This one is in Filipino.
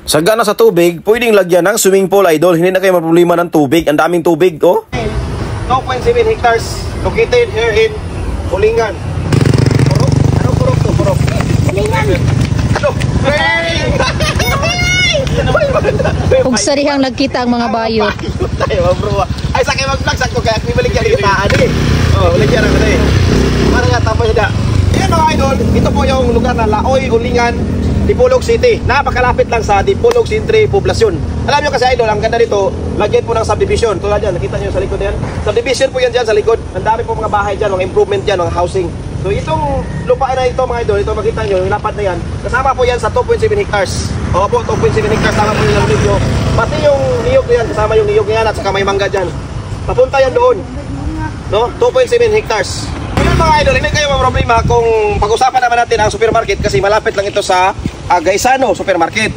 Sagana sa tubig, pwedeng lagyan ng swimming pool, idol. Hindi na kayo maproblema ng tubig. Ang daming tubig, oh. 2.7 hectares located here in Ulingan. Purok? Anong purok to? Purok? Ulingan. Ano? Kung sarihang nagkita ang mga bayot. Tayo, bro. Ay, sa kayo mag-vlog, sakto kaya bibalik yan itaan eh. Oh, ulit yan ako na eh. Para nga, tapos na. Yan mga idol, ito po yung lugar na Laoy, Ulingan, Dipolog City. Napakalapit lang sa Dipolog City Poblasyon. Alam nyo kasi idol, ang ganda dito, lagyan po ng subdivision. Tulad yan, nakita nyo sa likod yan. Subdivision po yan dyan sa likod. Ang dami po mga bahay dyan, mga improvement dyan, mga housing. So itong lupa na ito mga idol, ito makita nyo, yung lapat na yan. Kasama po yan sa 2.7 hectares. Oo po, 2.7 hectares, tama po yung nilog nyo. Pati yung niyog yan, kasama yung niyog yan at saka may mangga dyan. Papunta yan doon. No? 2.7 hectares. Ngayon mga idol, hindi kayo problema kung pag-usapan naman natin ang supermarket kasi malapit lang ito sa Gaisano Supermarket.